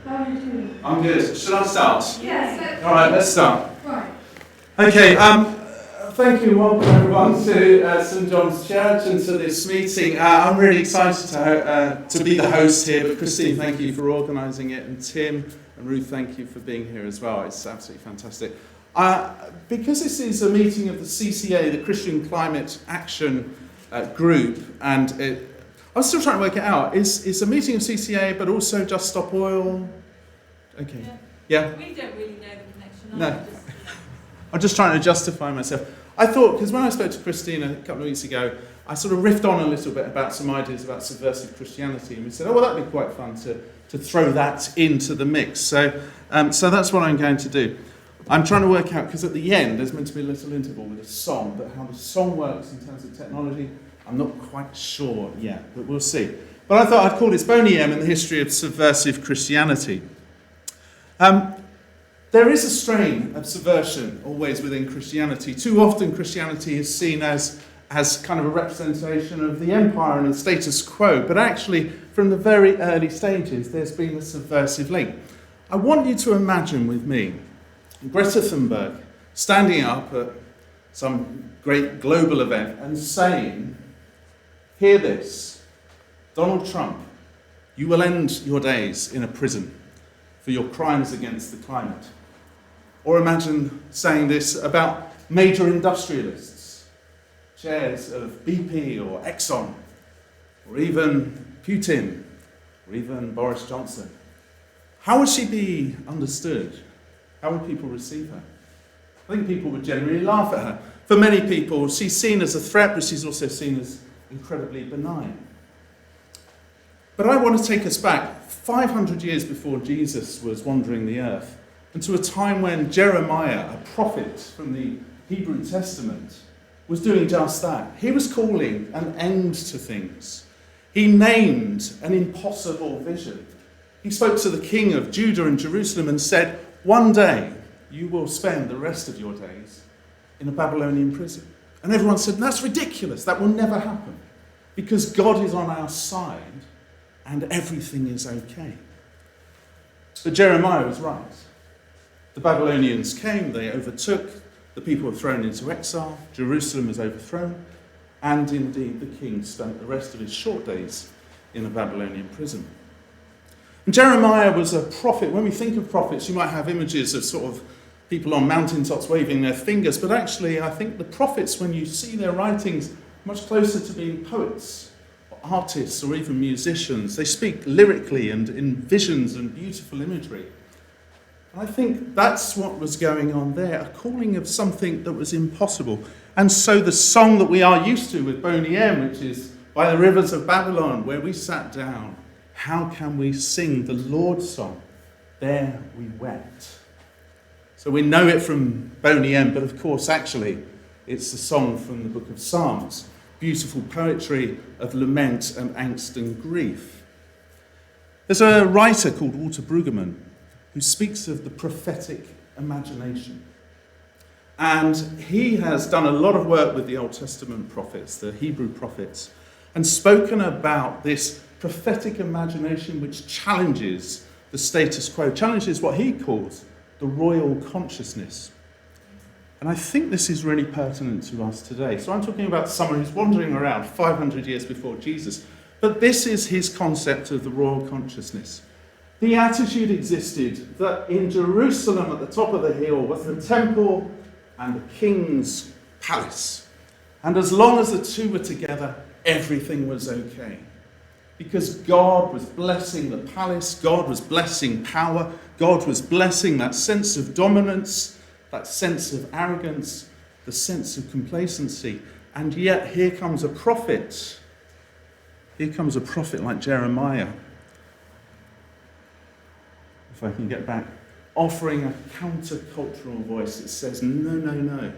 How are you doing? I'm good. Should I start? Yes. All right, let's start. Right. Okay, thank you. Welcome everyone to St John's Church and to this meeting. I'm really excited to be the host here, but Christine, thank you for organising it, and Tim and Ruth, thank you for being here as well. It's absolutely fantastic. Because this is a meeting of the CCA, the Christian Climate Action Group, and I was still trying to work it out. It's a meeting of CCA, but also Just Stop Oil. Okay. Yeah? We don't really know the connection. No. I'm just trying to justify myself. I thought, because when I spoke to Christine a couple of weeks ago, I sort of riffed on a little bit about some ideas about subversive Christianity, and we said, oh, well, that'd be quite fun to throw that into the mix. So that's what I'm going to do. I'm trying to work out, because at the end, there's meant to be a little interval with a song, but how the song works in terms of technology, I'm not quite sure yet, but we'll see. But I thought I'd call this Boney M in the history of subversive Christianity. There is a strain of subversion always within Christianity. Too often Christianity is seen as kind of a representation of the empire and the status quo, but actually from the very early stages there's been a subversive link. I want you to imagine with me Greta Thunberg standing up at some great global event and saying, hear this, Donald Trump, you will end your days in a prison for your crimes against the climate. Or imagine saying this about major industrialists, chairs of BP or Exxon, or even Putin, or even Boris Johnson. How would she be understood? How would people receive her? I think people would generally laugh at her. For many people, she's seen as a threat, but she's also seen as incredibly benign. But I want to take us back 500 years before Jesus was wandering the earth, and to a time when Jeremiah, a prophet from the Hebrew Testament, was doing just that. He was calling an end to things. He named an impossible vision. He spoke to the king of Judah and Jerusalem and said, one day you will spend the rest of your days in a Babylonian prison. And everyone said, that's ridiculous, that will never happen, because God is on our side and everything is okay. But Jeremiah was right. The Babylonians came, they overtook, the people were thrown into exile, Jerusalem was overthrown, and indeed the king spent the rest of his short days in a Babylonian prison. And Jeremiah was a prophet. When we think of prophets, you might have images of sort of people on mountaintops waving their fingers, but actually I think the prophets, when you see their writings, much closer to being poets, or artists, or even musicians. They speak lyrically and in visions and beautiful imagery. I think that's what was going on there, a calling of something that was impossible. And so the song that we are used to with Boney M, which is By the Rivers of Babylon, where we sat down, how can we sing the Lord's song? There we wept. So we know it from Boney M, but of course actually it's the song from the book of Psalms, beautiful poetry of lament and angst and grief. There's a writer called Walter Brueggemann who speaks of the prophetic imagination. And he has done a lot of work with the Old Testament prophets, the Hebrew prophets, and spoken about this prophetic imagination which challenges the status quo, challenges what he calls the royal consciousness. And I think this is really pertinent to us today. So I'm talking about someone who's wandering around 500 years before Jesus, but this is his concept of the royal consciousness. The attitude existed that in Jerusalem at the top of the hill was the temple and the king's palace. And as long as the two were together, everything was okay. Because God was blessing the palace, God was blessing power, God was blessing that sense of dominance, that sense of arrogance, the sense of complacency. And yet here comes a prophet. Here comes a prophet like Jeremiah. If I can get back, offering a countercultural voice that says, no, no, no,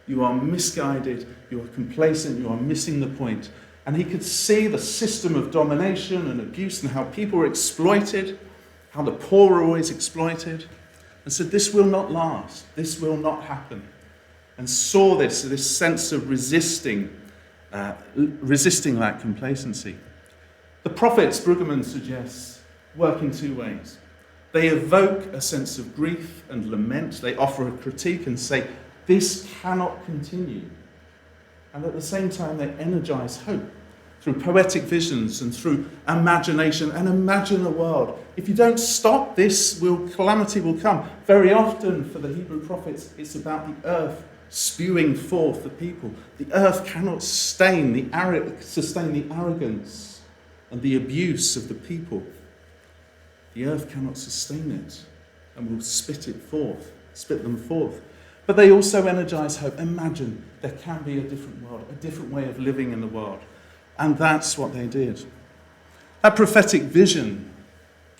you are misguided, you are complacent, you are missing the point. And he could see the system of domination and abuse and how people were exploited, how the poor were always exploited, and said, this will not last, this will not happen. And saw this sense of resisting that complacency. The prophets, Brueggemann suggests, work in two ways. They evoke a sense of grief and lament. They offer a critique and say, this cannot continue. And at the same time, they energize hope through poetic visions and through imagination, and imagine a world. If you don't stop this, calamity will come. Very often for the Hebrew prophets, it's about the earth spewing forth the people. The earth cannot sustain the arrogance and the abuse of the people. The earth cannot sustain it and will spit them forth. But they also energize hope. Imagine there can be a different world, a different way of living in the world. And that's what they did. That prophetic vision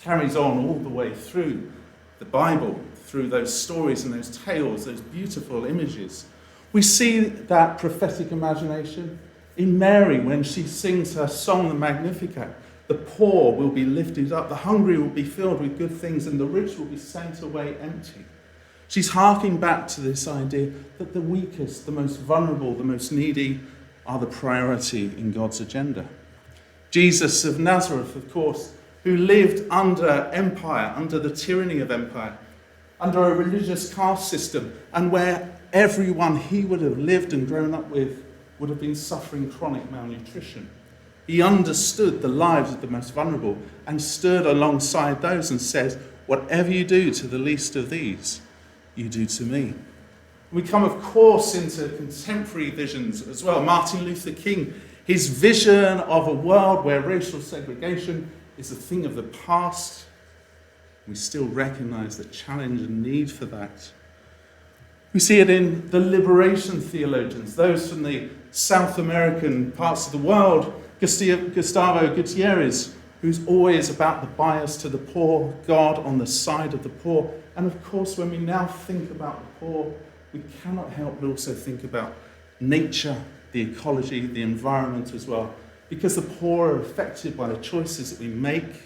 carries on all the way through the Bible, through those stories and those tales, those beautiful images. We see that prophetic imagination in Mary when she sings her song, the Magnificat. The poor will be lifted up, the hungry will be filled with good things, and the rich will be sent away empty. She's harking back to this idea that the weakest, the most vulnerable, the most needy are the priority in God's agenda. Jesus of Nazareth, of course, who lived under empire, under the tyranny of empire, under a religious caste system, and where everyone he would have lived and grown up with would have been suffering chronic malnutrition. He understood the lives of the most vulnerable and stood alongside those and said, whatever you do to the least of these, you do to me. We come, of course, into contemporary visions as well. Martin Luther King, his vision of a world where racial segregation is a thing of the past. We still recognize the challenge and need for that. We see it in the liberation theologians, those from the South American parts of the world. Gustavo Gutierrez, who's always about the bias to the poor, God on the side of the poor. And of course, when we now think about the poor, we cannot help but also think about nature, the ecology, the environment as well, because the poor are affected by the choices that we make.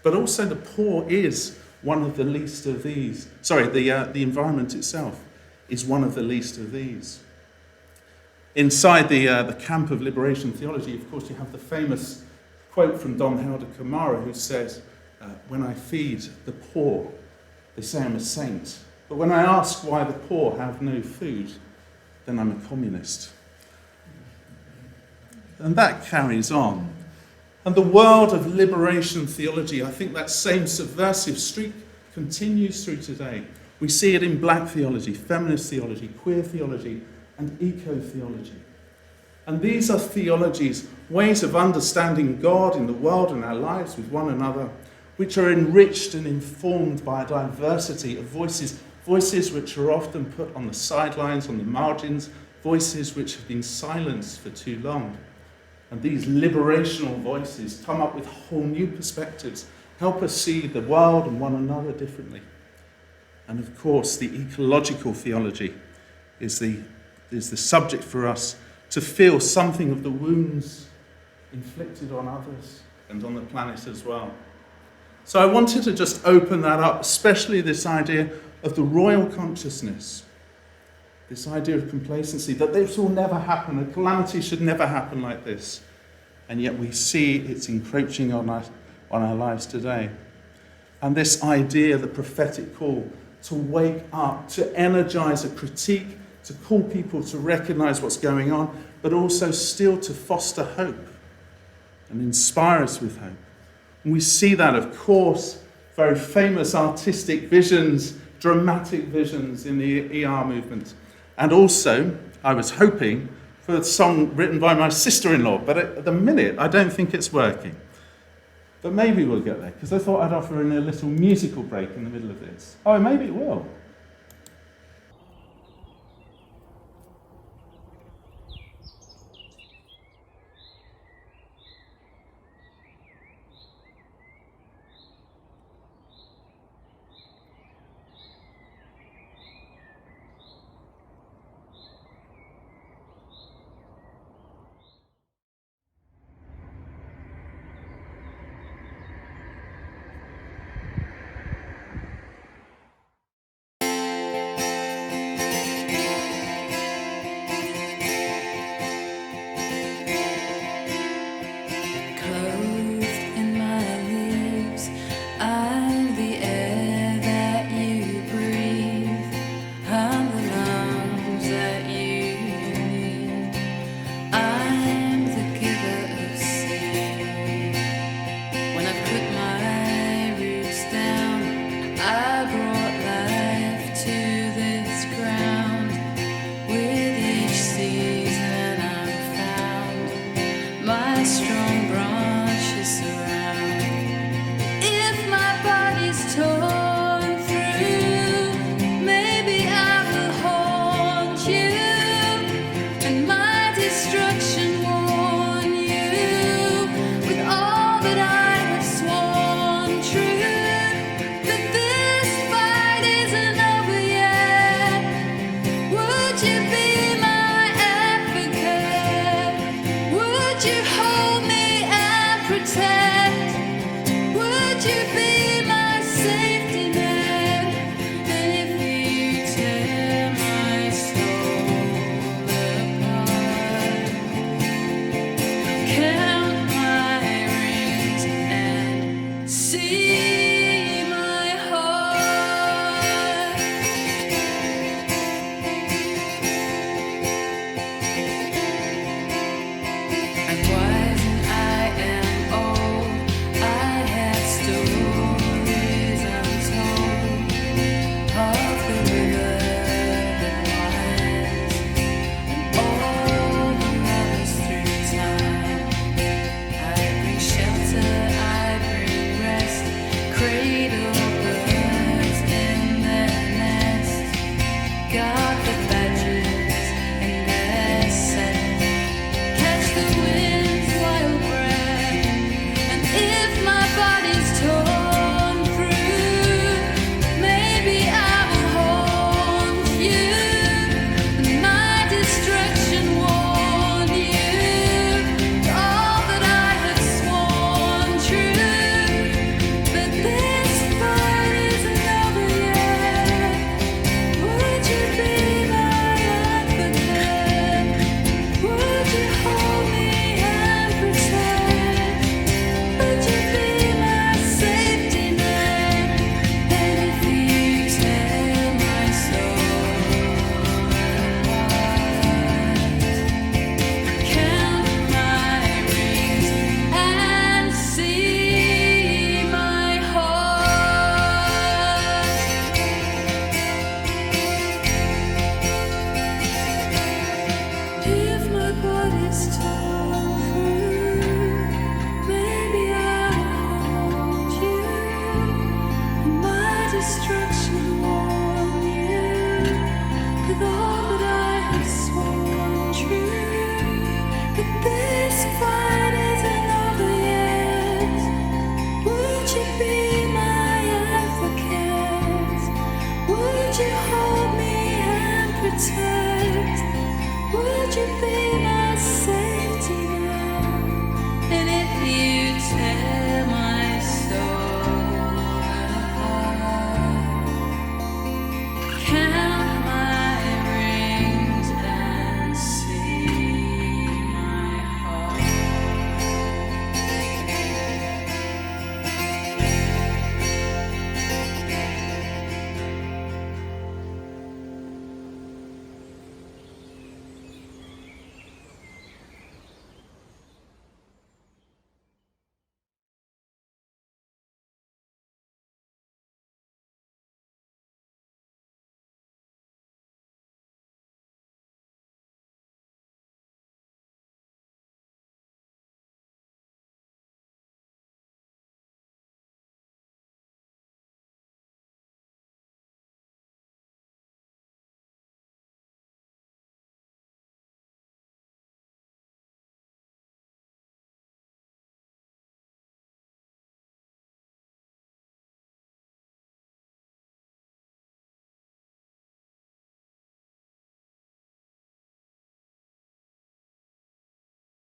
But also the poor is one of the least of these. The environment itself is one of the least of these. Inside the camp of liberation theology, of course, you have the famous quote from Dom Helder Camara, who says, when I feed the poor, they say I'm a saint. But when I ask why the poor have no food, then I'm a communist. And that carries on. And the world of liberation theology, I think that same subversive streak continues through today. We see it in black theology, feminist theology, queer theology, and eco-theology. And these are theologies, ways of understanding God in the world and our lives with one another, which are enriched and informed by a diversity of voices which are often put on the sidelines, on the margins, voices which have been silenced for too long. And these liberational voices come up with whole new perspectives, help us see the world and one another differently. And of course, the ecological theology is the subject for us to feel something of the wounds inflicted on others and on the planet as well. So I wanted to just open that up, especially this idea of the royal consciousness, this idea of complacency, that this will never happen, a calamity should never happen like this. And yet we see it's encroaching on our lives today. And this idea, the prophetic call, to wake up, to energize a critique, to call people to recognize what's going on, but also still to foster hope and inspire us with hope. And we see that, of course, very famous artistic visions, dramatic visions in the ER movement. And also, I was hoping for a song written by my sister-in-law, but at the minute, I don't think it's working. But maybe we'll get there, because I thought I'd offer in a little musical break in the middle of this. Oh, maybe it will.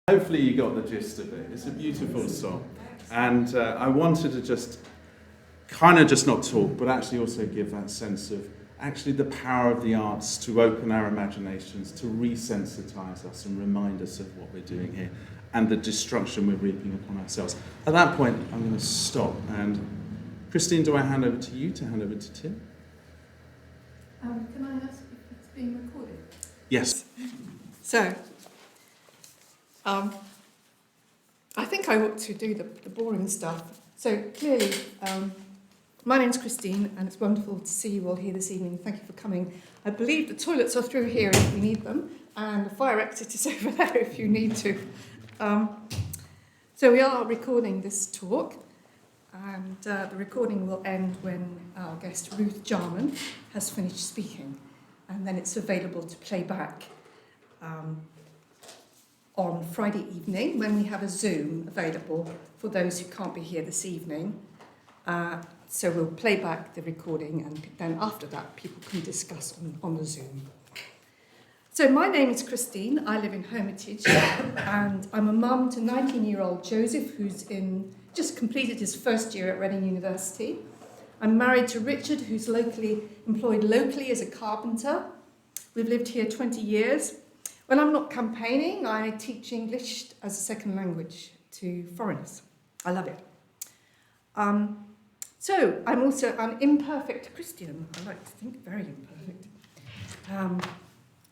Hopefully you got the gist of it. It's a beautiful song. And I wanted to just not talk, but actually also give that sense of actually the power of the arts to open our imaginations, to resensitize us and remind us of what we're doing here and the destruction we're reaping upon ourselves. At that point, I'm going to stop. And Christine, do I hand over to you to hand over to Tim? Can I ask if it's being recorded? Yes. So, I think I ought to do the boring stuff. So clearly, my name's Christine, and it's wonderful to see you all here this evening. Thank you for coming. I believe the toilets are through here if you need them, and the fire exit is over there if you need to. So we are recording this talk, and the recording will end when our guest Ruth Jarman has finished speaking, and then it's available to play back on Friday evening when we have a Zoom available for those who can't be here this evening. So we'll play back the recording, and then after that people can discuss on the Zoom. So my name is Christine. I live in Hermitage, and I'm a mum to 19-year-old Joseph, who's just completed his first year at Reading University. I'm married to Richard, who's employed locally as a carpenter. We've lived here 20 years. When I'm not campaigning, I teach English as a second language to foreigners. I love it. So I'm also an imperfect Christian. I like to think very imperfect.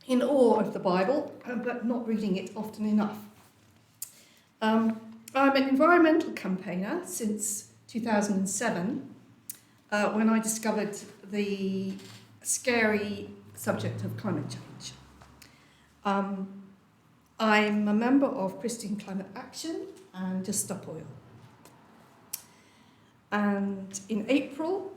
In awe of the Bible, but not reading it often enough. I'm an environmental campaigner since 2007, when I discovered the scary subject of climate change. I'm a member of Christian Climate Action and Just Stop Oil. And in April,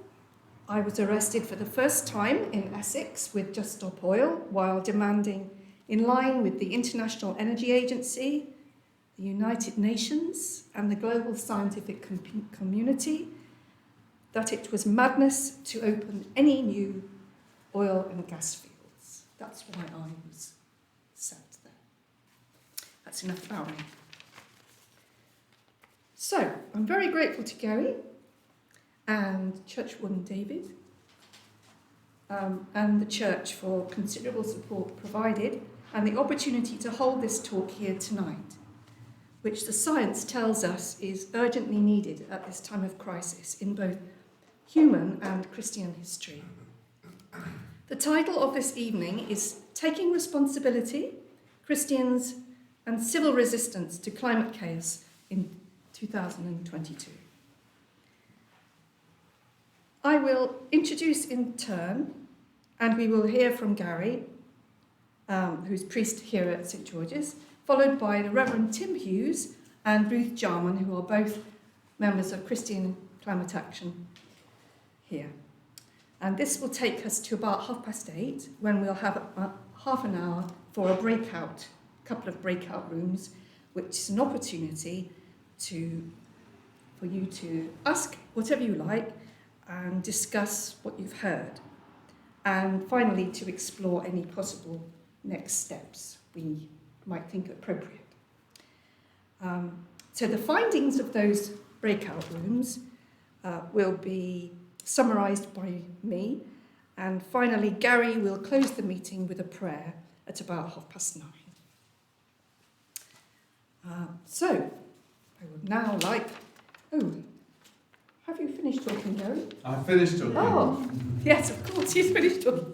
I was arrested for the first time in Essex with Just Stop Oil while demanding, in line with the International Energy Agency, the United Nations and the global scientific community, that it was madness to open any new oil and gas fields. That's why I was sat there. That's enough about me. So, I'm very grateful to Gary and Churchwarden David and the church for considerable support provided and the opportunity to hold this talk here tonight, which the science tells us is urgently needed at this time of crisis in both human and Christian history. The title of this evening is Taking Responsibility, Christians and Civil Resistance to Climate Chaos in 2022. I will introduce in turn, and we will hear from Gary, who's priest here at St George's, followed by the Revd Tim Hewes and Ruth Jarman, who are both members of Christian Climate Action here. And this will take us to about 8:30, when we'll have half an hour for a couple of breakout rooms, which is an opportunity for you to ask whatever you like and discuss what you've heard. And finally, to explore any possible next steps we might think appropriate. So the findings of those breakout rooms will be summarised by me, and finally Gary will close the meeting with a prayer at about 9:30. So I would now have you finished talking, Gary? I finished talking. Oh, yes, of course, he's finished talking.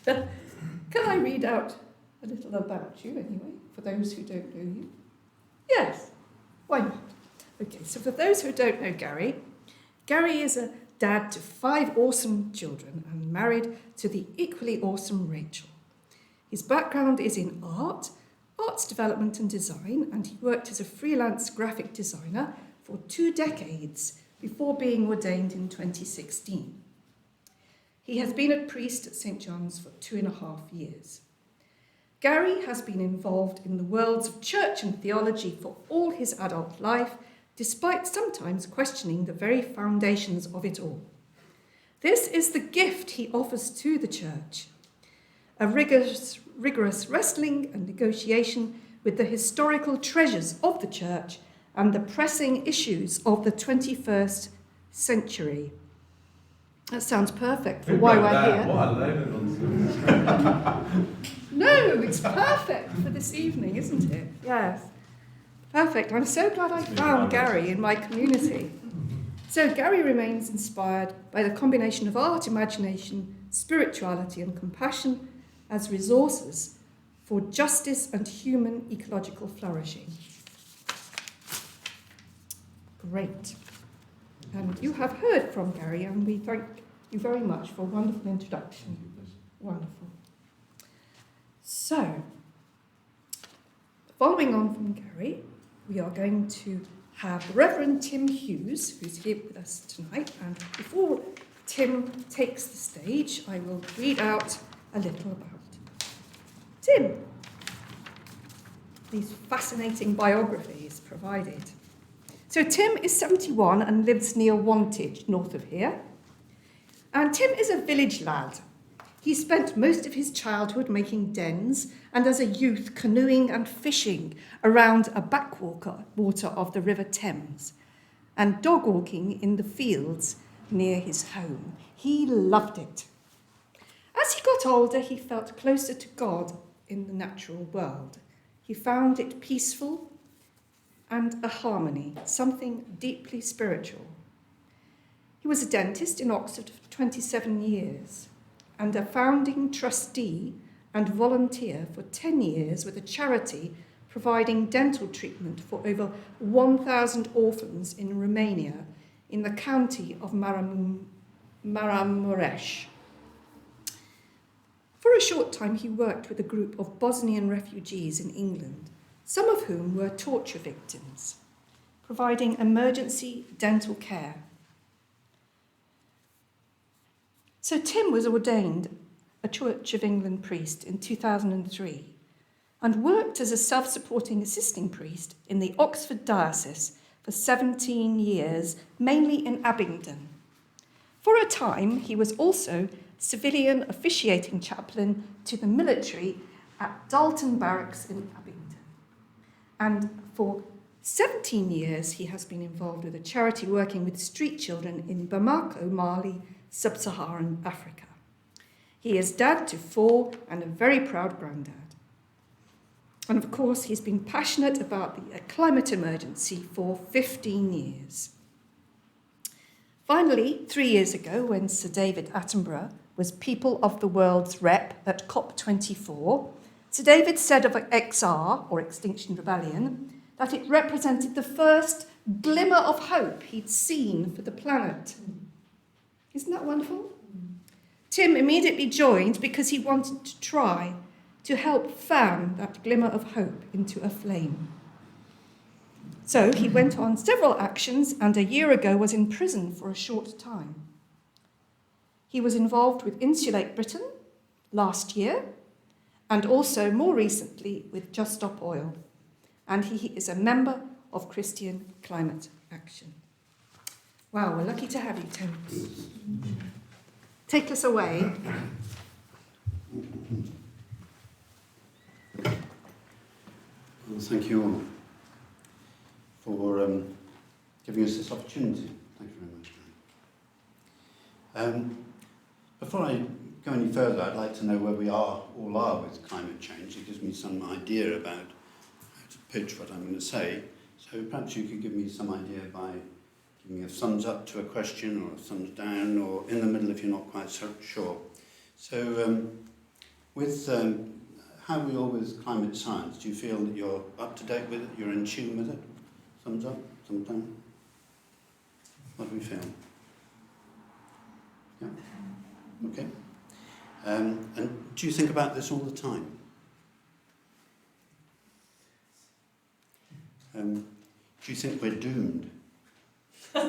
Can I read out a little about you anyway, for those who don't know you? Yes, why not? Okay, so for those who don't know Gary is a dad to 5 awesome children and married to the equally awesome Rachel. His background is in arts development and design, and he worked as a freelance graphic designer for 2 decades before being ordained in 2016. He has been a priest at St John's for 2.5 years. Gary has been involved in the worlds of church and theology for all his adult life, despite sometimes questioning the very foundations of it all. This is the gift he offers to the church, a rigorous wrestling and negotiation with the historical treasures of the church and the pressing issues of the 21st century. That sounds perfect for why we're here. What a load of nonsense. No, it's perfect for this evening, isn't it? Yes. Perfect. I'm so glad I found Gary in my community. So Gary remains inspired by the combination of art, imagination, spirituality and compassion as resources for justice and human ecological flourishing. Great. And you have heard from Gary, and we thank you very much for a wonderful introduction. Wonderful. So, following on from Gary, we are going to have Revd Tim Hewes, who's here with us tonight. And before Tim takes the stage, I will read out a little about Tim. These fascinating biographies provided. So Tim is 71 and lives near Wantage, north of here. And Tim is a village lad. He spent most of his childhood making dens and as a youth canoeing and fishing around a backwater of the River Thames and dog walking in the fields near his home. He loved it. As he got older, he felt closer to God in the natural world. He found it peaceful and a harmony, something deeply spiritual. He was a dentist in Oxford for 27 years and a founding trustee and volunteer for 10 years with a charity providing dental treatment for over 1,000 orphans in Romania in the county of Maramuresh. For a short time, he worked with a group of Bosnian refugees in England, some of whom were torture victims, providing emergency dental care. So Tim was ordained a Church of England priest in 2003 and worked as a self-supporting assisting priest in the Oxford diocese for 17 years, mainly in Abingdon. For a time, he was also civilian officiating chaplain to the military at Dalton Barracks in Abingdon. And for 17 years, he has been involved with a charity working with street children in Bamako, Mali, Sub-Saharan Africa. He is dad to 4 and a very proud granddad. And of course, he's been passionate about the climate emergency for 15 years. Finally, 3 years ago, when Sir David Attenborough was People of the World's rep at COP24, Sir David said of XR, or Extinction Rebellion, that it represented the first glimmer of hope he'd seen for the planet. Isn't that wonderful? Tim immediately joined because he wanted to try to help fan that glimmer of hope into a flame. So he went on several actions and a year ago was in prison for a short time. He was involved with Insulate Britain last year and also more recently with Just Stop Oil. And he is a member of Christian Climate Action. Wow, we're lucky to have you, Tim. Take us away. Well, thank you all for giving us this opportunity. Thank you very much. Before I go any further, I'd like to know where we all are with climate change. It gives me some idea about how to pitch what I'm going to say. So perhaps you could give me some idea by giving me a thumbs up to a question or a thumbs down, or in the middle if you're not quite so sure. So with how are we all with climate science? Do you feel that you're up to date with it? You're in tune with it? Thumbs up, thumbs down? What do we feel? Yeah? Okay. And do you think about this all the time? Do you think we're doomed? Yeah.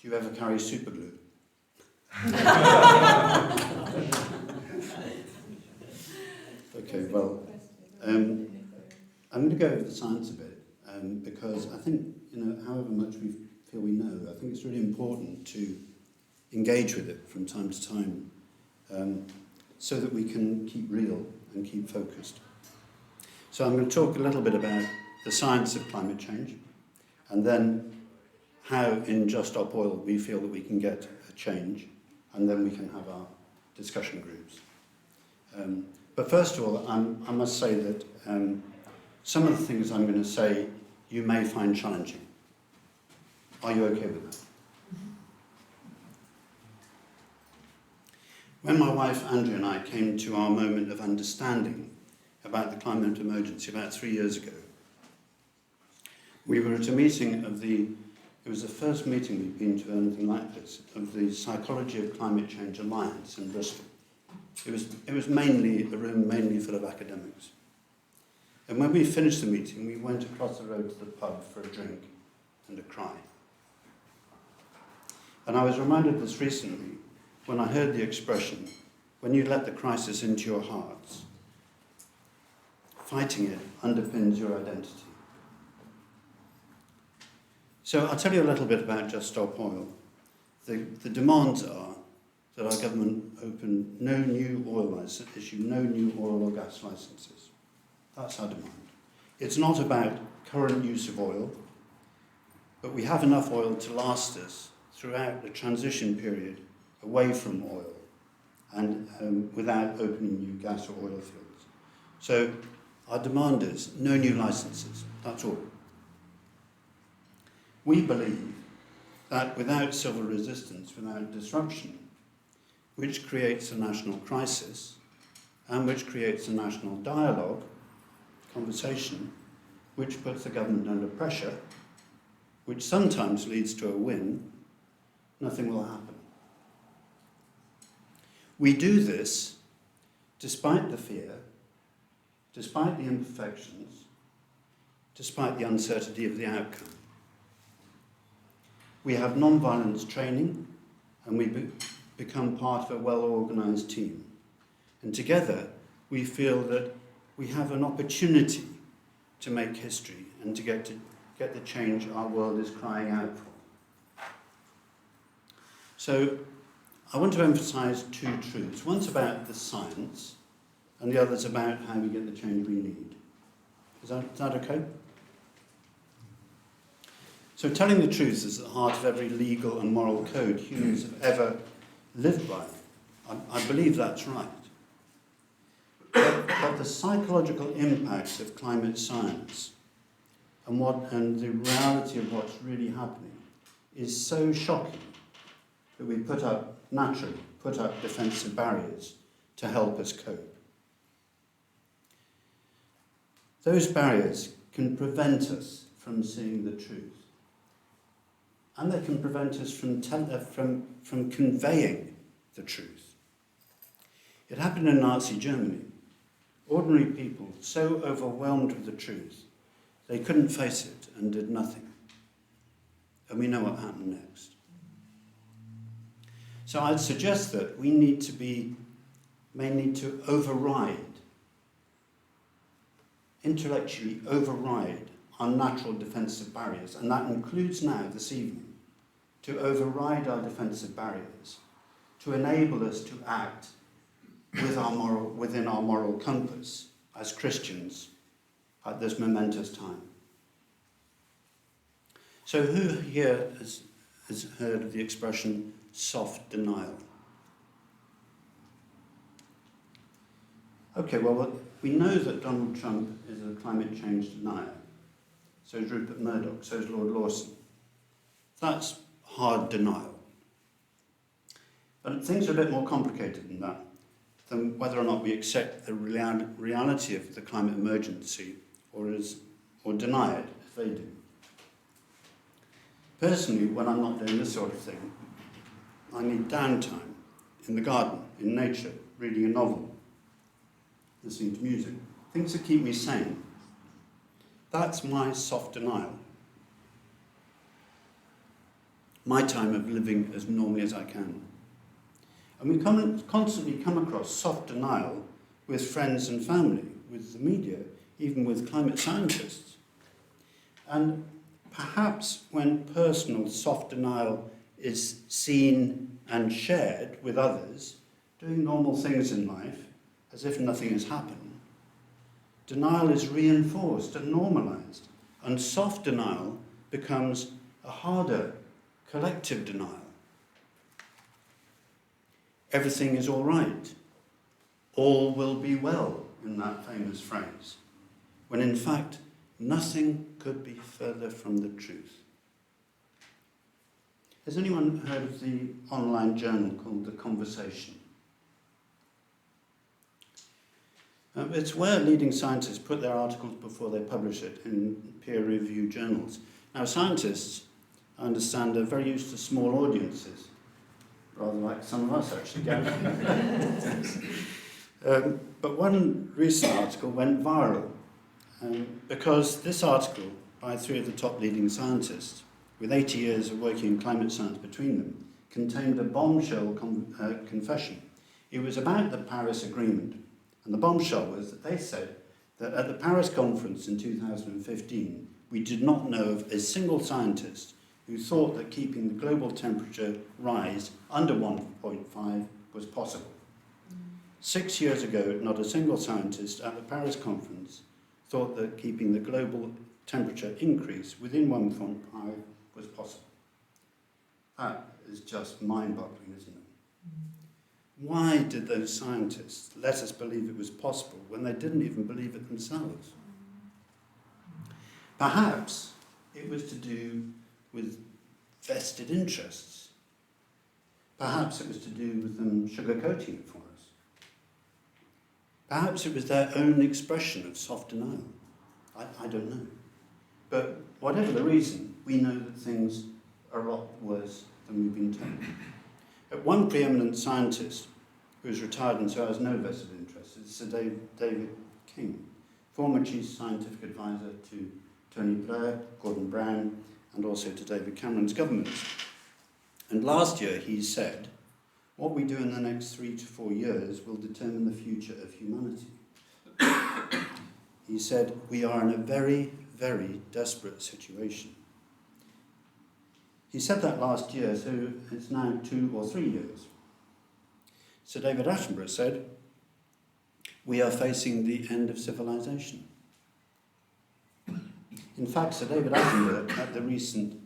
Do you ever carry super glue? Okay, well, I'm going to go over the science a bit because I think, however much we feel we know, I think it's really important to engage with it from time to time so that we can keep real and keep focused. So I'm going to talk a little bit about the science of climate change and then how in Just Stop Oil we feel that we can get a change, and then we can have our discussion groups. But first of all, I must say that some of the things I'm going to say you may find challenging. Are you okay with that? When my wife Andrea and I came to our moment of understanding about the climate emergency about 3 years ago, we were at a meeting of it was the first meeting we'd been to anything like this, of the Psychology of Climate Change Alliance in Bristol. It was mainly a room mainly full of academics. And when we finished the meeting, we went across the road to the pub for a drink and a cry. And I was reminded of this recently when I heard the expression, when you let the crisis into your hearts, fighting it underpins your identity. So I'll tell you a little bit about Just Stop Oil. The demands are that our government issue no new oil or gas licences. That's our demand. It's not about current use of oil, but we have enough oil to last us throughout the transition period away from oil and without opening new gas or oil fields. So our demand is no new licences, that's all. We believe that without civil resistance, without disruption, which creates a national crisis and which creates a national dialogue, conversation, which puts the government under pressure, which sometimes leads to a win, nothing will happen. We do this despite the fear, despite the imperfections, despite the uncertainty of the outcome. We have non-violence training, and we become part of a well-organised team. And together, we feel that we have an opportunity to make history and to get the change our world is crying out for. So, I want to emphasise two truths. One's about the science, and the other's about how we get the change we need. Is that okay? So telling the truth is at the heart of every legal and moral code humans have ever lived by. I believe that's right. But the psychological impacts of climate science and the reality of what's really happening is so shocking that we naturally put up defensive barriers to help us cope. Those barriers can prevent us from seeing the truth. And they can prevent us from conveying the truth. It happened in Nazi Germany. Ordinary people so overwhelmed with the truth, they couldn't face it and did nothing. And we know what happened next. So I'd suggest that we may need to intellectually override our natural defensive barriers, and that includes now, this evening, to override our defensive barriers, to enable us to act within our moral compass as Christians at this momentous time. So who here has heard of the expression soft denial? Okay, well, we know that Donald Trump is a climate change denier. So is Rupert Murdoch, so is Lord Lawson. That's hard denial. But things are a bit more complicated than that, than whether or not we accept the reality of the climate emergency or deny it, as they do. Personally, when I'm not doing this sort of thing, I need downtime in the garden, in nature, reading a novel, listening to music, things that keep me sane. That's my soft denial. My time of living as normally as I can. And we constantly come across soft denial with friends and family, with the media, even with climate scientists. And perhaps when personal soft denial is seen and shared with others, doing normal things in life, as if nothing has happened, denial is reinforced and normalised, and soft denial becomes a harder collective denial. Everything is all right. All will be well, in that famous phrase, when in fact nothing could be further from the truth. Has anyone heard of the online journal called The Conversation? It's where leading scientists put their articles before they publish it in peer-reviewed journals. Now, scientists, I understand, are very used to small audiences, rather like some of us actually get. But one recent article went viral because this article, by three of the top leading scientists, with 80 years of working in climate science between them, contained a bombshell confession. It was about the Paris Agreement. And the bombshell was that they said that at the Paris conference in 2015, we did not know of a single scientist who thought that keeping the global temperature rise under 1.5 was possible. 6 years ago, not a single scientist at the Paris conference thought that keeping the global temperature increase within 1.5 was possible. That is just mind-boggling, isn't it? Why did those scientists let us believe it was possible when they didn't even believe it themselves? Perhaps it was to do with vested interests. Perhaps it was to do with them sugarcoating it for us. Perhaps it was their own expression of soft denial. I don't know. But whatever the reason, we know that things are a lot worse than we've been told. One preeminent scientist who is retired and so has no vested interest is Sir David King, former chief scientific advisor to Tony Blair, Gordon Brown, and also to David Cameron's government. And last year he said, what we do in the next 3 to 4 years will determine the future of humanity. He said, we are in a very, very desperate situation. He said that last year, so it's now 2 or 3 years. Sir David Attenborough said, we are facing the end of civilization. In fact, Sir David Attenborough, at the recent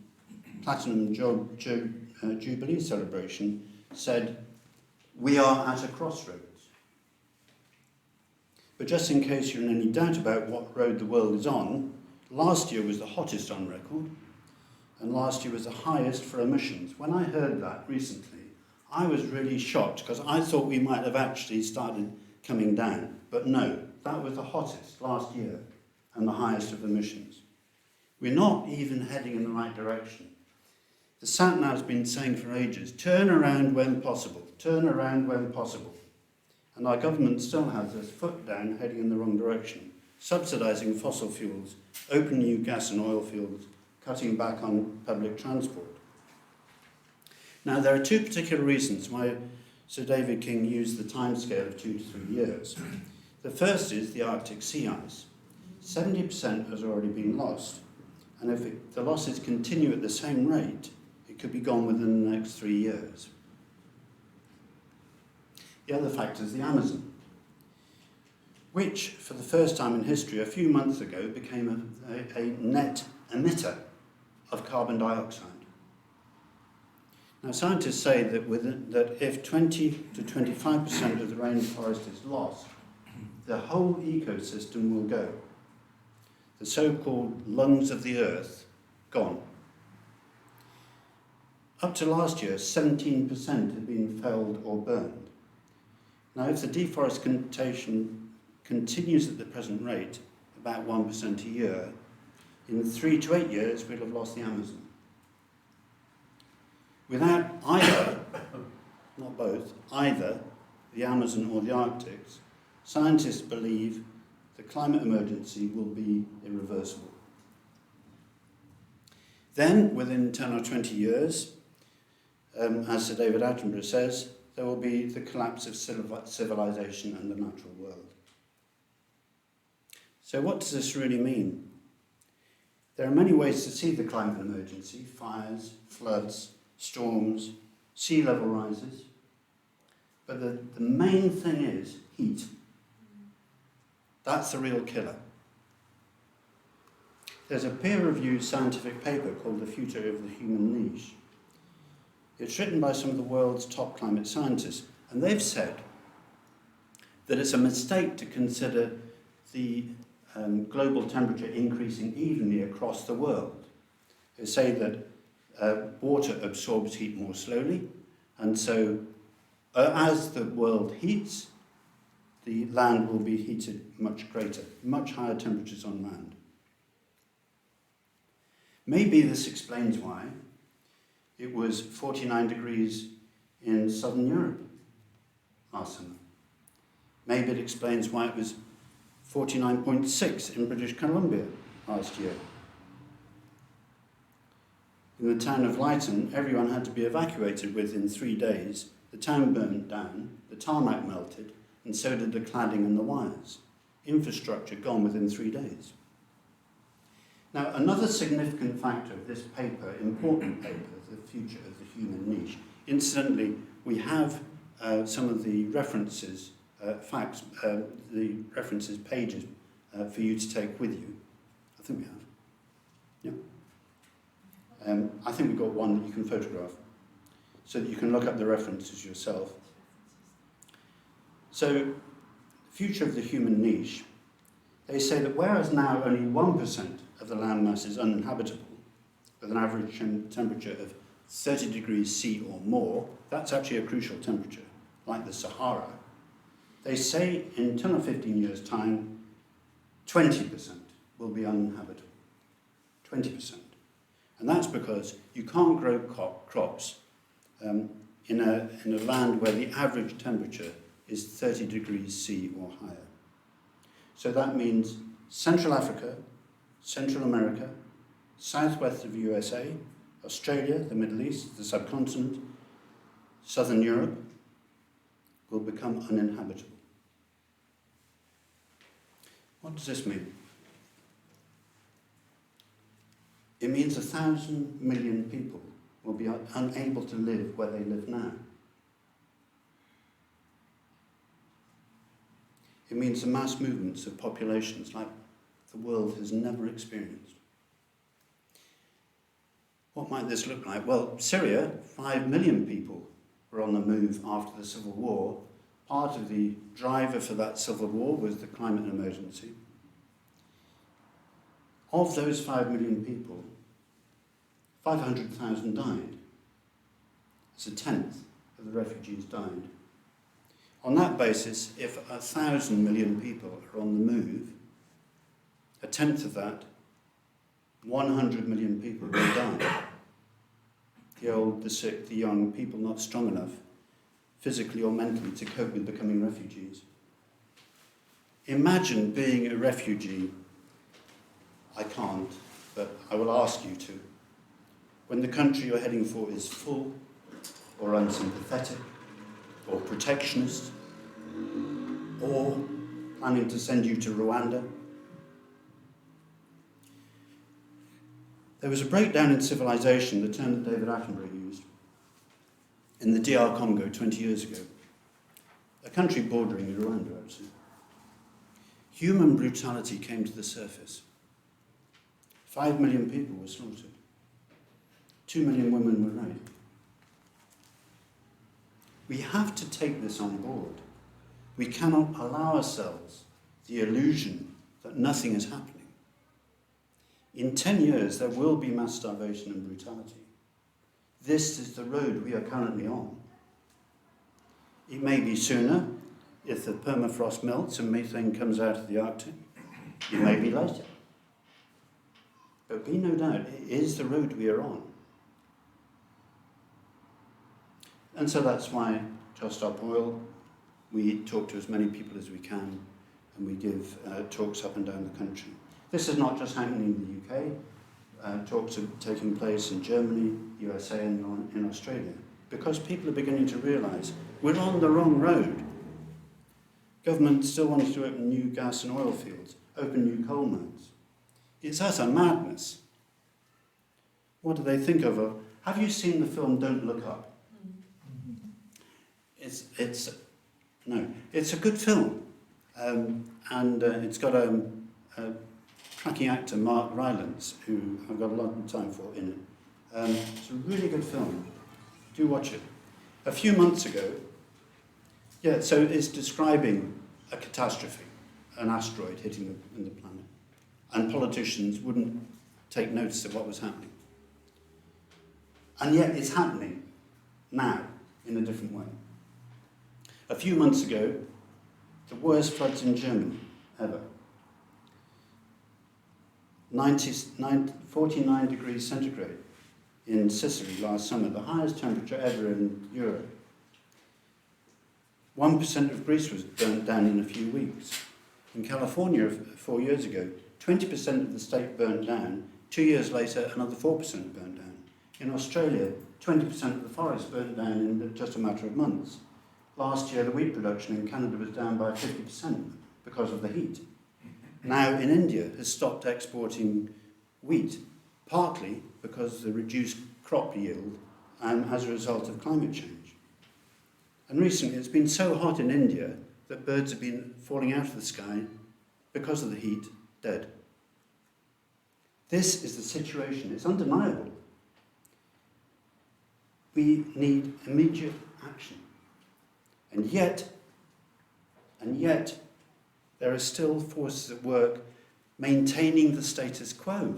Platinum Jubilee celebration, said, we are at a crossroads. But just in case you're in any doubt about what road the world is on, last year was the hottest on record, and last year was the highest for emissions. When I heard that recently, I was really shocked because I thought we might have actually started coming down. But no, that was the hottest last year and the highest of emissions. We're not even heading in the right direction. The sat-nav's been saying for ages, turn around when possible, turn around when possible. And our government still has its foot down heading in the wrong direction, subsidising fossil fuels, opening new gas and oil fields, cutting back on public transport. Now, there are 2 particular reasons why Sir David King used the timescale of 2 to 3 years. The first is the Arctic sea ice. 70% has already been lost, and if the losses continue at the same rate, it could be gone within the next 3 years. The other factor is the Amazon, which, for the first time in history, a few months ago, became a net emitter of carbon dioxide. Now, scientists say that if 20 to 25% of the rainforest is lost, the whole ecosystem will go. The so-called lungs of the earth, gone. Up to last year, 17% had been felled or burned. Now, if the deforestation continues at the present rate, about 1% a year, in 3 to 8 years, we'll have lost the Amazon. Without either, not both, either the Amazon or the Arctic, scientists believe the climate emergency will be irreversible. Then, within 10 or 20 years, as Sir David Attenborough says, there will be the collapse of civilization and the natural world. So what does this really mean? There are many ways to see the climate emergency: fires, floods, storms, sea level rises. But the main thing is heat. That's the real killer. There's a peer-reviewed scientific paper called The Future of the Human Niche. It's written by some of the world's top climate scientists, and they've said that it's a mistake to consider the global temperature increasing evenly across the world. They say that water absorbs heat more slowly, and so as the world heats, the land will be heated much greater, much higher temperatures on land. Maybe this explains why it was 49 degrees in southern Europe last summer. Maybe it explains why it was 49.6 in British Columbia last year. In the town of Lytton, everyone had to be evacuated within 3 days. The town burned down, the tarmac melted, and so did the cladding and the wires. Infrastructure gone within 3 days. Now, another significant factor of this paper, important paper, The Future of the Human Niche, incidentally, we have some of the references, the references pages for you to take with you. I think we have. Yeah. I think we've got one that you can photograph, so that you can look up the references yourself. So, Future of the Human Niche, they say that whereas now only 1% of the land mass is uninhabitable, with an average temperature of 30 degrees C or more, that's actually a crucial temperature, like the Sahara. They say in 10 or 15 years' time, 20% will be uninhabitable. 20%. And that's because you can't grow crops in a land where the average temperature is 30 degrees C or higher. So that means Central Africa, Central America, southwest of USA, Australia, the Middle East, the subcontinent, Southern Europe will become uninhabitable. What does this mean? It means 1,000 million people will be unable to live where they live now. It means the mass movements of populations like the world has never experienced. What might this look like? Well, Syria, 5 million people were on the move after the civil war. Part of the driver for that civil war was the climate emergency. Of those 5 million people, 500,000 died. It's 1/10 of the refugees died. On that basis, if 1,000 million people are on the move, 1/10 of that, 100 million people will die. The old, the sick, the young, people not strong enough, physically or mentally, to cope with becoming refugees. Imagine being a refugee. I can't, but I will ask you to. When the country you're heading for is full, or unsympathetic, or protectionist, or planning to send you to Rwanda. There was a breakdown in civilization, the term that David Attenborough used, in the DR Congo 20 years ago, a country bordering Rwanda, actually. Human brutality came to the surface. 5 million people were slaughtered. 2 million women were raped. We have to take this on board. We cannot allow ourselves the illusion that nothing is happening. In 10 years, there will be mass starvation and brutality. This is the road we are currently on. It may be sooner if the permafrost melts and methane comes out of the Arctic. It may be later. But be no doubt, it is the road we are on. And so that's why Just Stop Oil, we talk to as many people as we can, and we give talks up and down the country. This is not just happening in the UK. Talks are taking place in Germany, USA, and in Australia, because people are beginning to realise we're on the wrong road. Government still wants to open new gas and oil fields, open new coal mines. It's utter madness. What do they think of? Have you seen the film Don't Look Up? It's a good film, and it's got a cracking actor, Mark Rylance, who I've got a lot of time for in it. It's a really good film. Do watch it. A few months ago, so it's describing a catastrophe, an asteroid hitting the planet, and politicians wouldn't take notice of what was happening. And yet it's happening now in a different way. A few months ago, the worst floods in Germany ever. 49 degrees centigrade in Sicily last summer, the highest temperature ever in Europe. 1% of Greece was burnt down in a few weeks. In California, 4 years ago, 20% of the state burnt down. 2 years later, another 4% burnt down. In Australia, 20% of the forest burnt down in just a matter of months. Last year, the wheat production in Canada was down by 50% because of the heat. Now, in India, has stopped exporting wheat, partly because of the reduced crop yield and as a result of climate change. And recently it's been so hot in India that birds have been falling out of the sky because of the heat, dead. This is the situation. It's undeniable. We need immediate action. And yet, there are still forces at work maintaining the status quo.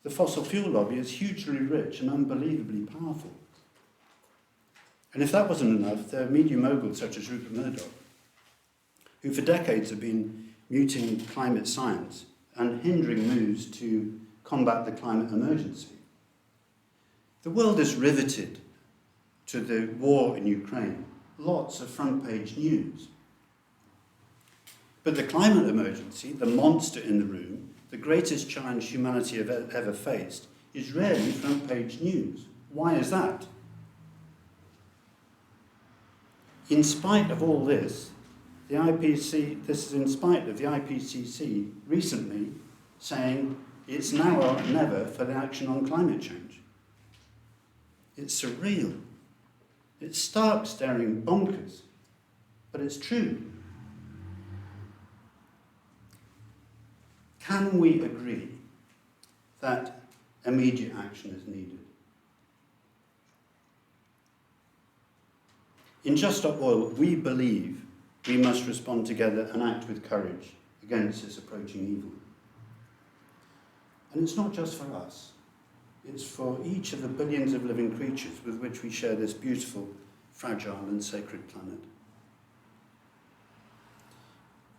The fossil fuel lobby is hugely rich and unbelievably powerful. And if that wasn't enough, there are media moguls such as Rupert Murdoch, who for decades have been muting climate science and hindering moves to combat the climate emergency. The world is riveted to the war in Ukraine. Lots of front-page news. But the climate emergency, the monster in the room, the greatest challenge humanity have ever faced, is rarely front-page news. Why is that? In spite of all this, this is in spite of the IPCC recently saying it's now or never for the action on climate change. It's surreal. It's stark staring bonkers, but it's true. Can we agree that immediate action is needed? In Just Stop Oil, we believe we must respond together and act with courage against this approaching evil. And it's not just for us. It's for each of the billions of living creatures with which we share this beautiful, fragile and sacred planet.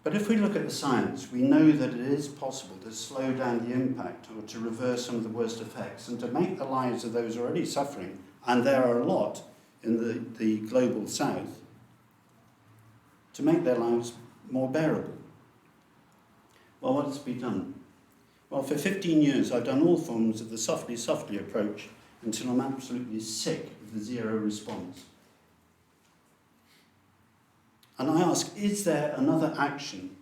But if we look at the science, we know that it is possible to slow down the impact or to reverse some of the worst effects and to make the lives of those already suffering, and there are a lot in the global south, to make their lives more bearable. Well, what's to be done? Well, for 15 years I've done all forms of the softly, softly approach until I'm absolutely sick of the zero response. And I ask, is there another action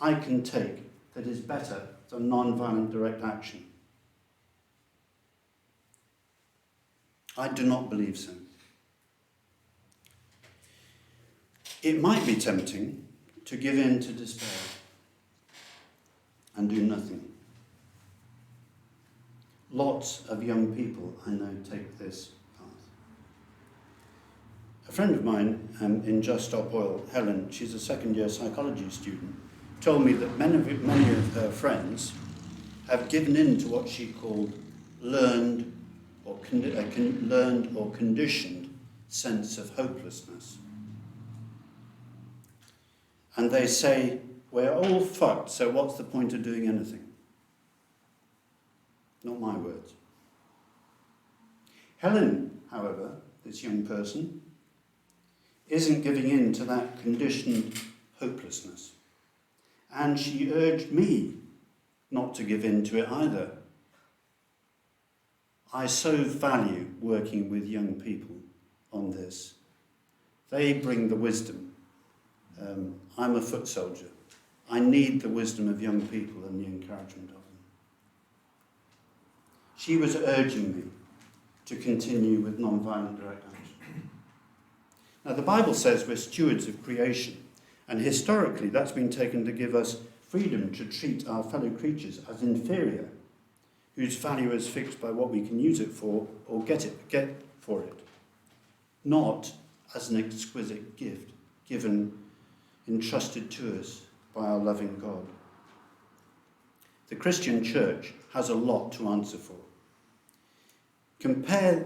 I can take that is better than non-violent direct action? I do not believe so. It might be tempting to give in to despair and do nothing. Lots of young people I know take this path. A friend of mine in Just Stop Oil, Helen, she's a second-year psychology student, told me that many of her friends have given in to what she called learned or conditioned sense of hopelessness. And they say, we're all fucked, so what's the point of doing anything? Not my words. Helen, however, this young person, isn't giving in to that conditioned hopelessness. And she urged me not to give in to it either. I so value working with young people on this. They bring the wisdom. I'm a foot soldier. I need the wisdom of young people and the encouragement of them. She was urging me to continue with non-violent direct action. Now, the Bible says we're stewards of creation, and historically that's been taken to give us freedom to treat our fellow creatures as inferior, whose value is fixed by what we can use it for or get for it, not as an exquisite gift entrusted to us by our loving God. The Christian church has a lot to answer for. Compare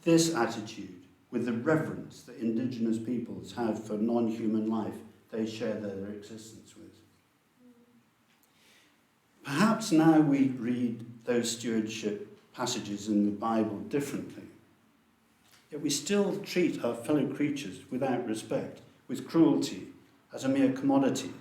this attitude with the reverence that indigenous peoples have for non-human life they share their existence with. Perhaps now we read those stewardship passages in the Bible differently. Yet we still treat our fellow creatures without respect, with cruelty, as a mere commodity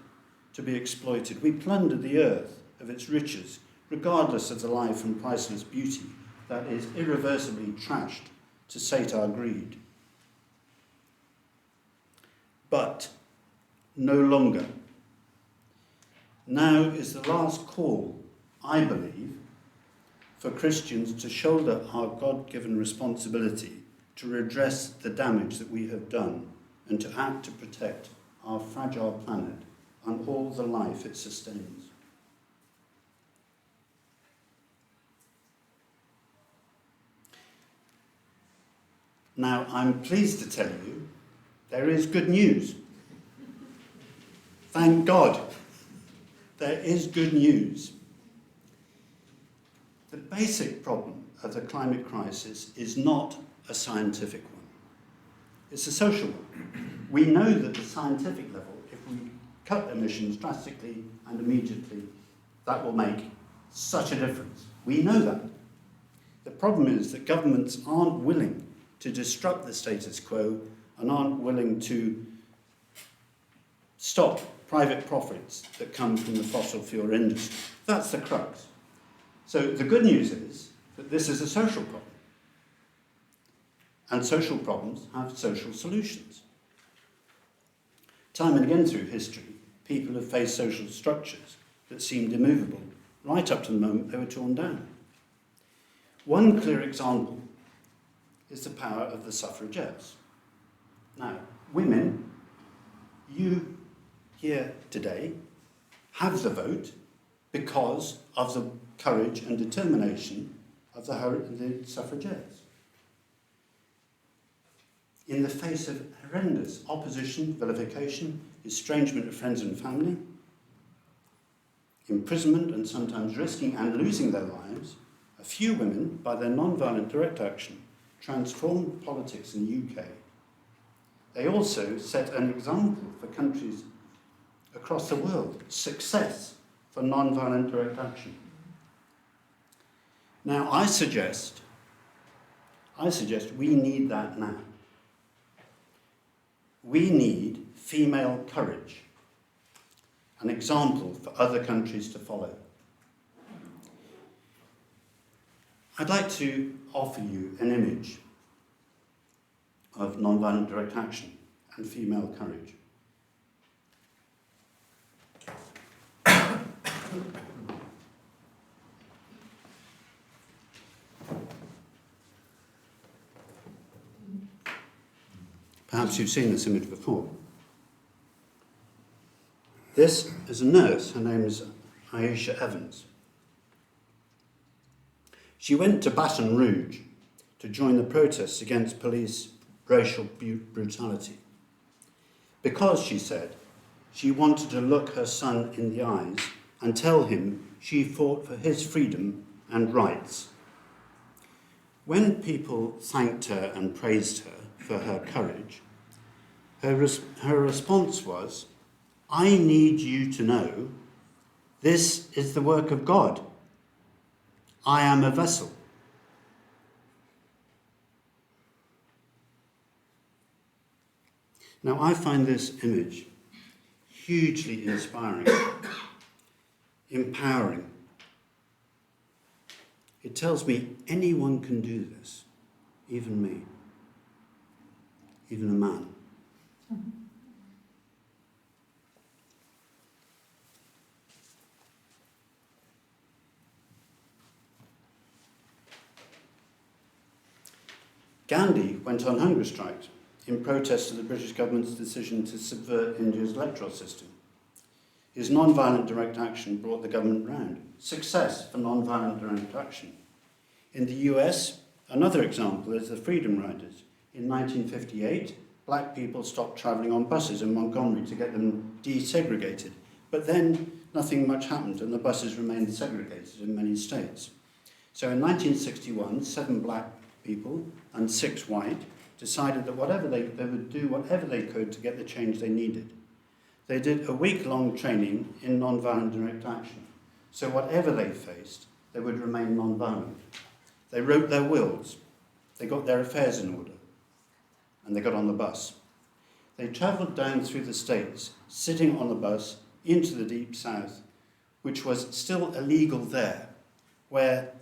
to be exploited. We plunder the earth of its riches, regardless of the life and priceless beauty that is irreversibly trashed to sate our greed. But no longer. Now is the last call I believe, for Christians to shoulder our God-given responsibility to redress the damage that we have done and to act to protect our fragile planet and all the life it sustains. Now, I'm pleased to tell you there is good news. Thank God. There is good news. The basic problem of the climate crisis is not a scientific one. It's a social one. We know that at the scientific level, if we cut emissions drastically and immediately, that will make such a difference. We know that. The problem is that governments aren't willing to disrupt the status quo and aren't willing to stop private profits that come from the fossil fuel industry. That's the crux. So the good news is that this is a social problem. And social problems have social solutions. Time and again through history, people have faced social structures that seemed immovable, right up to the moment they were torn down. One clear example is the power of the suffragettes. Now, women, you here today have the vote because of the courage and determination of the suffragettes. In the face of horrendous opposition, vilification, estrangement of friends and family, imprisonment and sometimes risking and losing their lives, a few women, by their non-violent direct action, transformed politics in the UK. They also set an example for countries across the world, success for non-violent direct action. Now, I suggest we need that now. We need female courage, an example for other countries to follow. I'd like to offer you an image of non-violent direct action and female courage. Perhaps you've seen this image before. This is a nurse. Her name is Aisha Evans. She went to Baton Rouge to join the protests against police racial brutality because, she said, she wanted to look her son in the eyes and tell him she fought for his freedom and rights. When people thanked her and praised her for her courage, her response was, "I need you to know this is the work of God. I am a vessel." Now, I find this image hugely inspiring, empowering. It tells me anyone can do this, even me, even a man. Gandhi went on hunger strikes in protest of the British government's decision to subvert India's electoral system. His non-violent direct action brought the government round. Success for non-violent direct action. In the US, another example is the Freedom Riders. In 1958, black people stopped travelling on buses in Montgomery to get them desegregated. But then nothing much happened and the buses remained segregated in many states. So in 1961, 7 black people and 6 white decided that they would do whatever they could to get the change they needed. They did a week-long training in non-violent direct action. So whatever they faced, they would remain non-violent. They wrote their wills. They got their affairs in order. And they got on the bus. They travelled down through the states, sitting on the bus into the deep south, which was still illegal there, where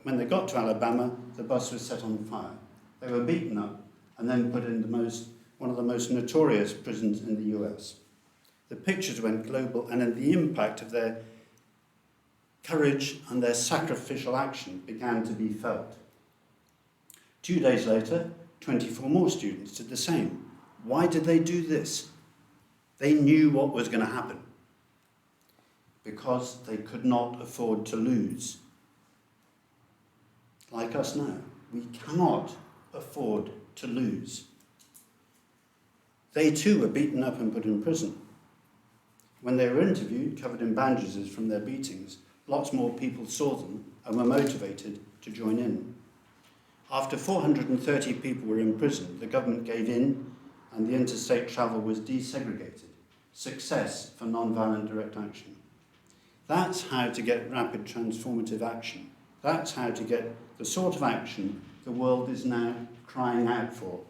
when they got to Alabama, the bus was set on fire. They were beaten up and then put in one of the most notorious prisons in the US. The pictures went global, and the impact of their courage and their sacrificial action began to be felt. 2 days later, 24 more students did the same. Why did they do this? They knew what was going to happen. Because they could not afford to lose. Like us now, we cannot afford to lose. They too were beaten up and put in prison. When they were interviewed, covered in bandages from their beatings, lots more people saw them and were motivated to join in. After 430 people were imprisoned, the government gave in and the interstate travel was desegregated. Success for non-violent direct action. That's how to get rapid transformative action. That's how to get the sort of action the world is now crying out for.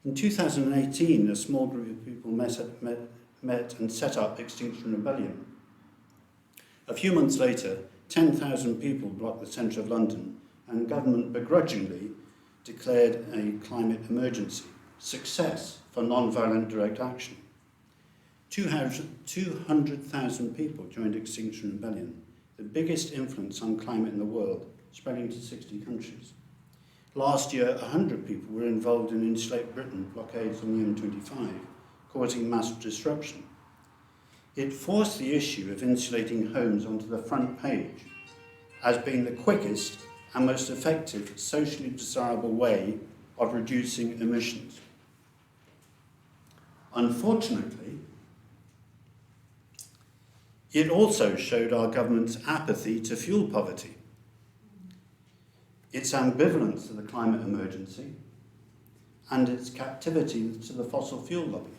In 2018, a small group of people met and set up Extinction Rebellion. A few months later, 10,000 people blocked the centre of London and government begrudgingly declared a climate emergency. Success for non-violent direct action. 200,000 people joined Extinction Rebellion, the biggest influence on climate in the world, spreading to 60 countries. Last year, 100 people were involved in Insulate Britain blockades on the M25, causing mass disruption. It forced the issue of insulating homes onto the front page as being the quickest and most effective socially desirable way of reducing emissions. Unfortunately, it also showed our government's apathy to fuel poverty, its ambivalence to the climate emergency, and its captivity to the fossil fuel lobby.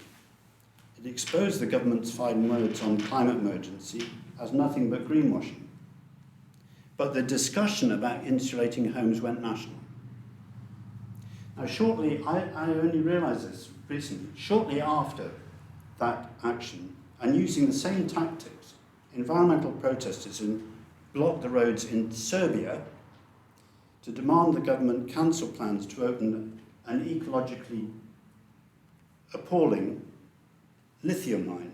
It exposed the government's fine words on climate emergency as nothing but greenwashing. But the discussion about insulating homes went national. Now shortly, I only realised this recently, shortly after that action, and using the same tactics, environmental protesters blocked the roads in Serbia to demand the government cancel plans to open an ecologically appalling lithium mine.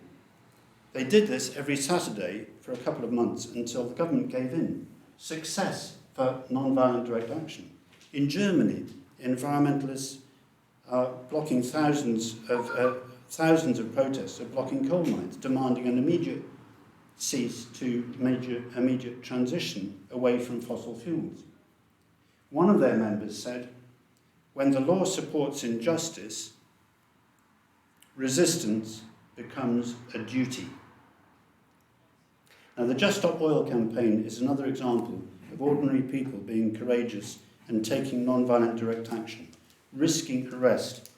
They did this every Saturday for a couple of months until the government gave in. Success for non-violent direct action. In Germany, environmentalists are blocking thousands of protests are blocking coal mines, demanding an immediate cease to immediate transition away from fossil fuels. One of their members said, when the law supports injustice, resistance becomes a duty. Now, the Just Stop Oil campaign is another example of ordinary people being courageous and taking non-violent direct action, risking arrest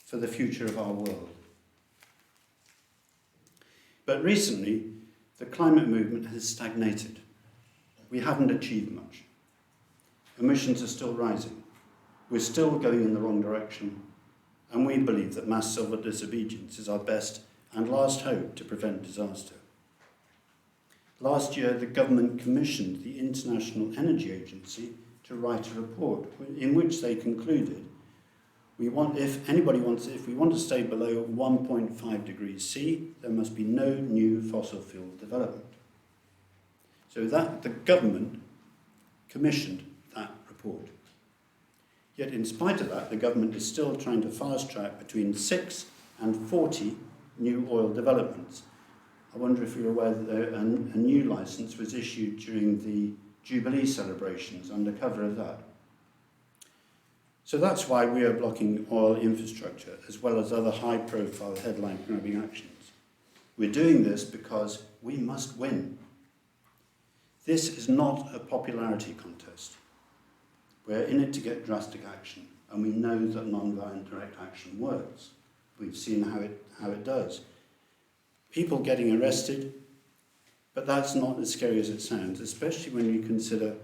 for the future of our world. But recently, the climate movement has stagnated. We haven't achieved much. Emissions are still rising. We're still going in the wrong direction, and we believe that mass civil disobedience is our best and last hope to prevent disaster. Last year, the government commissioned the International Energy Agency to write a report in which they concluded if we want to stay below 1.5 degrees C, there must be no new fossil fuel development. So that the government commissioned that report. Yet in spite of that, the government is still trying to fast-track between 6 and 40 new oil developments. I wonder if you're aware that a new licence was issued during the Jubilee celebrations under cover of that. So that's why we are blocking oil infrastructure as well as other high-profile headline-grabbing actions. We're doing this because we must win. This is not a popularity contest. We're in it to get drastic action, and we know that non-violent direct action works. We've seen how it does. People getting arrested, but that's not as scary as it sounds, especially when you consider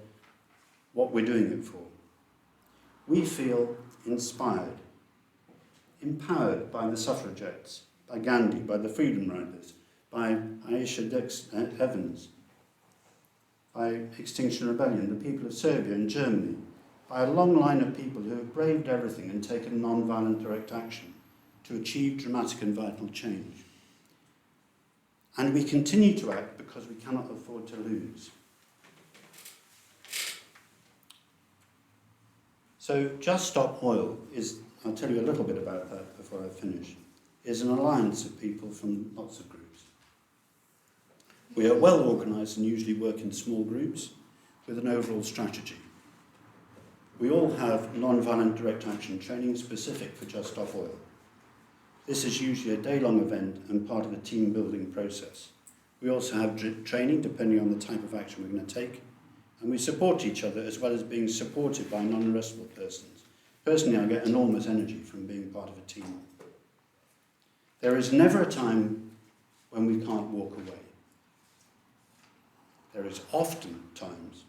what we're doing it for. We feel inspired, empowered by the suffragettes, by Gandhi, by the Freedom Riders, by Aisha Evans, by Extinction Rebellion, the people of Serbia and Germany, by a long line of people who have braved everything and taken non-violent direct action to achieve dramatic and vital change. And we continue to act because we cannot afford to lose. So Just Stop Oil is, I'll tell you a little bit about that before I finish, is an alliance of people from lots of groups. We are well organised and usually work in small groups with an overall strategy. We all have non-violent direct action training specific for Just Stop Oil. This is usually a day-long event and part of a team-building process. We also have training depending on the type of action we're going to take, and we support each other as well as being supported by non-arrestable persons. Personally, I get enormous energy from being part of a team. There is never a time when we can't walk away. There is often times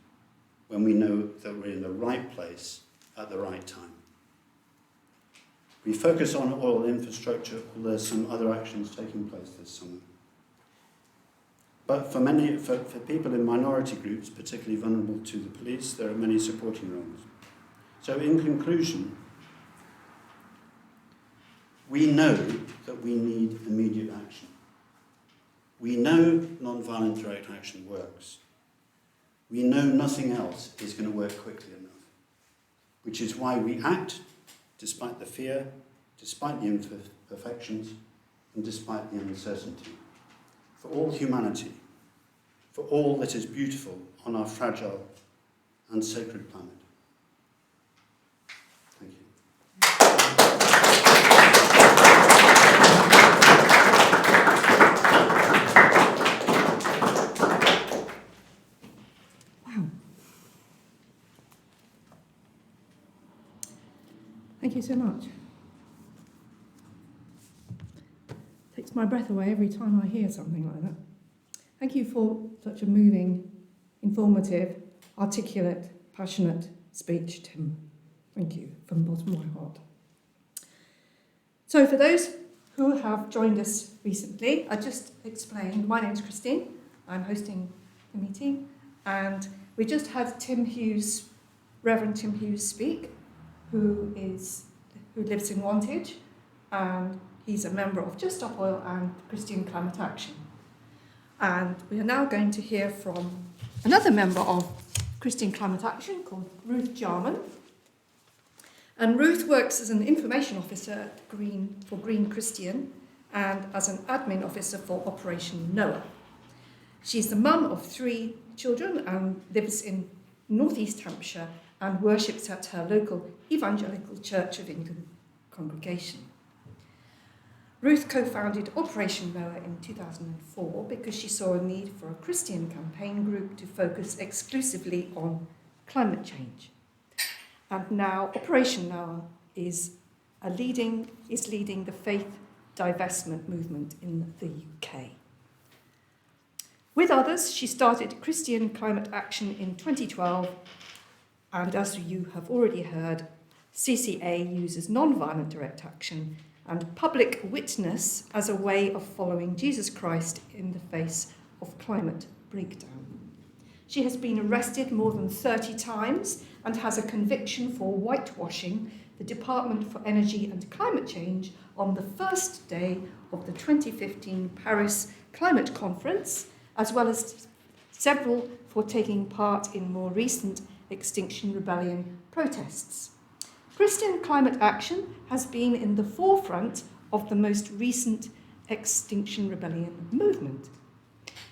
when we know that we're in the right place at the right time. We focus on oil infrastructure, although there's some other actions taking place this summer. But for people in minority groups, particularly vulnerable to the police, there are many supporting roles. So in conclusion, we know that we need immediate action. We know non-violent direct action works. We know nothing else is going to work quickly enough, which is why we act despite the fear, despite the imperfections, and despite the uncertainty. For all humanity, for all that is beautiful on our fragile and sacred planet. Thank you. Wow. Thank you so much. Takes my breath away every time I hear something like that. Thank you for such a moving, informative, articulate, passionate speech, Tim. Thank you from the bottom of my heart. So for those who have joined us recently, I just explained, my name's Christine, I'm hosting the meeting, and we just had Tim Hewes, Revd Tim Hewes speak, who lives in Wantage, and he's a member of Just Stop Oil and Christian Climate Action. And we are now going to hear from another member of Christian Climate Action called Ruth Jarman. And Ruth works as an information officer for Green Christian and as an admin officer for Operation Noah. She's the mum of 3 children and lives in North East Hampshire and worships at her local Evangelical Church of England congregation. Ruth co-founded Operation Noah in 2004 because she saw a need for a Christian campaign group to focus exclusively on climate change. And now Operation Noah is leading the faith divestment movement in the UK. With others, she started Christian Climate Action in 2012, and as you have already heard, CCA uses non-violent direct action and public witness as a way of following Jesus Christ in the face of climate breakdown. She has been arrested more than 30 times and has a conviction for whitewashing the Department for Energy and Climate Change on the first day of the 2015 Paris Climate Conference, as well as several for taking part in more recent Extinction Rebellion protests. Christian Climate Action has been in the forefront of the most recent Extinction Rebellion movement.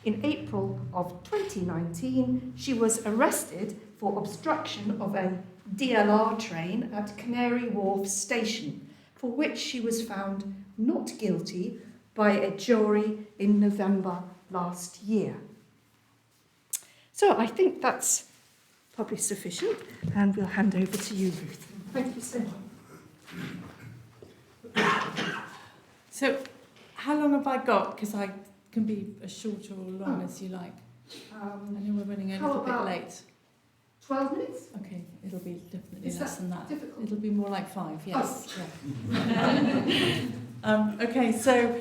In April of 2019, she was arrested for obstruction of a DLR train at Canary Wharf Station, for which she was found not guilty by a jury in November last year. So I think that's probably sufficient, and we'll hand over to you, Ruth. Thank you so much. So, how long have I got? Because I can be as short or long as you like. I know we're running a little bit late. 12 minutes? Okay, it'll be definitely Is less than that. Difficult? It'll be more like 5, yes. Oh. Yeah. Okay, so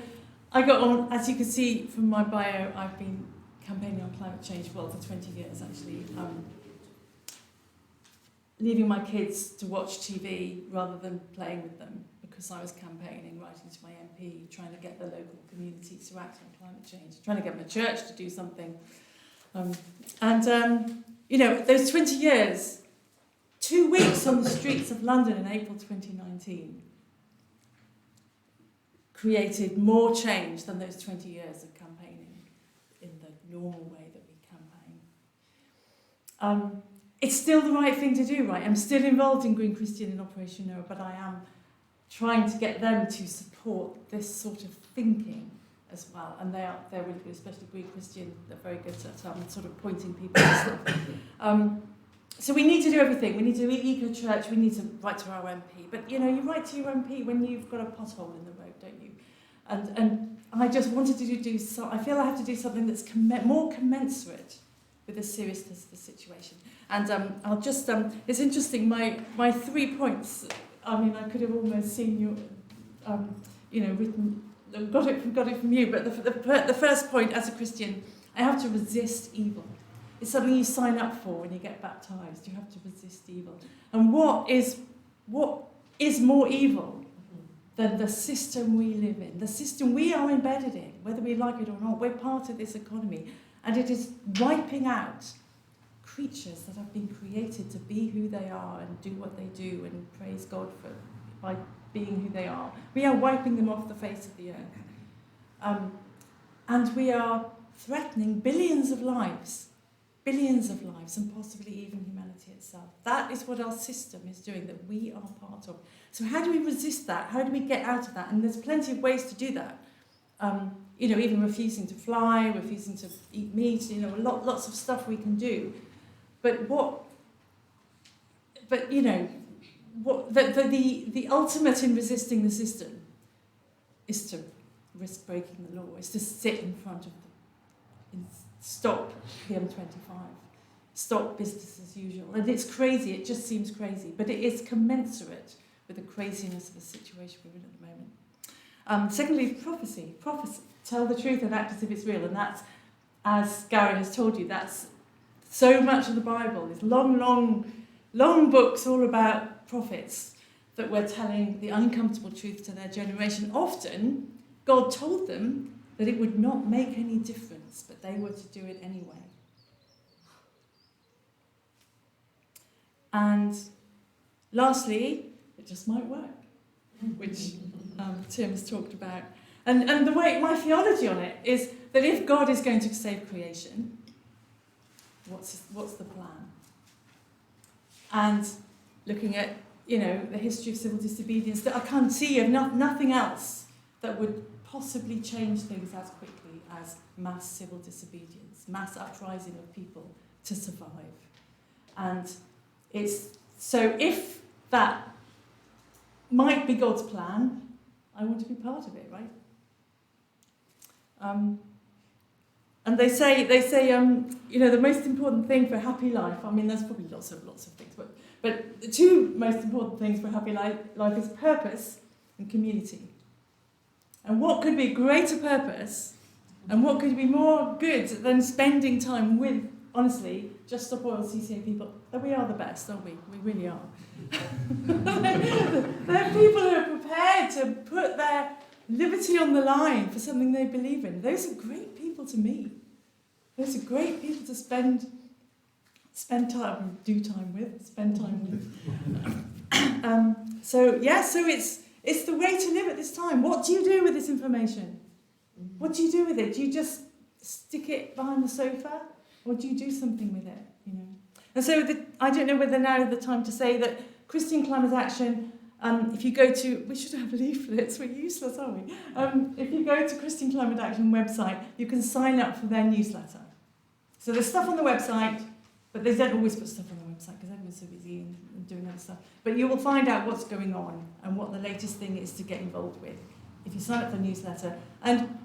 I got on, as you can see from my bio, I've been campaigning on climate change, well, for 20 years actually. Leaving my kids to watch TV rather than playing with them, because because I was campaigning, writing to my MP, trying to get the local community to act on climate change, trying to get my church to do something. You know, those 20 years, 2 weeks on the streets of London in April 2019 created more change than those 20 years of campaigning in the normal way that we campaign. It's still the right thing to do, right? I'm still involved in Green Christian and Operation Noah, but I am trying to get them to support this sort of thinking as well. And they're really good, especially Green Christian. They're very good at sort of pointing people to stuff. So we need to do everything. We need to eco-church, we need to write to our MP. But, you know, you write to your MP when you've got a pothole in the road, don't you? And I just wanted to do so. I feel I have to do something that's more commensurate with the seriousness of the situation. And I'll just, it's interesting, my 3 points, I mean, I could have almost seen you, you know, written, got it from you, but the first point, as a Christian, I have to resist evil. It's something you sign up for when you get baptised. You have to resist evil. And what is more evil than the system we live in, the system we are embedded in, whether we like it or not? We're part of this economy, and it is wiping out creatures that have been created to be who they are and do what they do and praise God by being who they are. We are wiping them off the face of the earth. And we are threatening billions of lives, and possibly even humanity itself. That is what our system is doing, that we are part of. So how do we resist that? How do we get out of that? And there's plenty of ways to do that. You know, even refusing to fly, refusing to eat meat, you know, lots of stuff we can do. But you know, the ultimate in resisting the system is to risk breaking the law, is to sit in front of them, stop PM25, stop business as usual. And it's crazy, it just seems crazy, but it is commensurate with the craziness of the situation we're in at the moment. Secondly, prophecy. Tell the truth and act as if it's real. And that's, as Gary has told you, that's so much of the Bible. It's long books all about prophets that were telling the uncomfortable truth to their generation. Often, God told them that it would not make any difference, but they were to do it anyway. And lastly, it just might work, which Tim has talked about. And the way, my theology on it is that if God is going to save creation, what's the plan? And looking at, you know, the history of civil disobedience, that I can't see of nothing else that would possibly change things as quickly as mass civil disobedience, mass uprising of people to survive. And it's so if that might be God's plan, I want to be part of it, right? And they say, you know, the most important thing for a happy life, I mean, there's probably lots of things, but the two most important things for a happy life is purpose and community. And what could be a greater purpose, and what could be more good than spending time with, honestly, Just Stop Oil CCA people? That we are the best, aren't we? We really are. They're people who are prepared to put their liberty on the line for something they believe in. Those are great people to meet. Those are great people to spend time with. So it's the way to live at this time. What do you do with this information? What do you do with it? Do you just stick it behind the sofa, or do you do something with it? You know. And so I don't know whether now is the time to say that Christian Climate Action. If you go to, we should have leaflets, we're useless, aren't we? If you go to Christian Climate Action website, you can sign up for their newsletter. So there's stuff on the website, but they don't always put stuff on the website because everyone's so busy and doing other stuff. But you will find out what's going on and what the latest thing is to get involved with if you sign up for the newsletter. And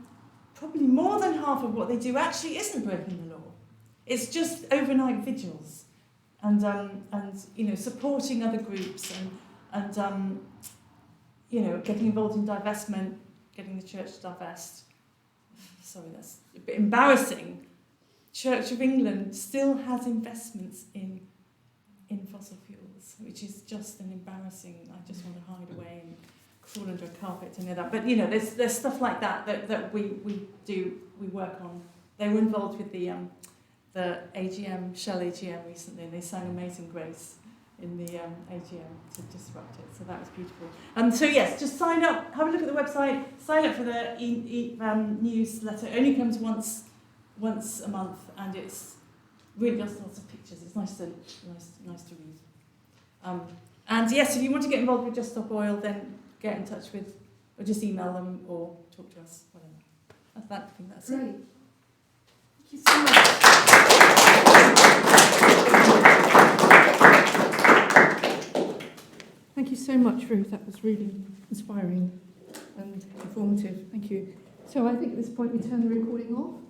probably more than half of what they do actually isn't breaking the law. It's just overnight vigils and you know, supporting other groups and you know, getting involved in divestment, getting the church to divest. Sorry, that's a bit embarrassing. Church of England still has investments in fossil fuels, which is just an embarrassing. I just want to hide away and fall under a carpet to know that. But, you know, there's stuff like that we work on. They were involved with the AGM, Shell AGM recently, and they sang Amazing Grace in the AGM to disrupt it. So that was beautiful. So yes, just sign up, have a look at the website, sign up for the newsletter. It only comes once a month, and it's really got lots of pictures. It's nice to read. And yes, if you want to get involved with Just Stop Oil, then get in touch with, or just email them or talk to us, whatever. I think that's Great. it. Thank you so much. Thank you so much, Ruth. That was really inspiring and informative. Thank you. So I think at this point we turn the recording off.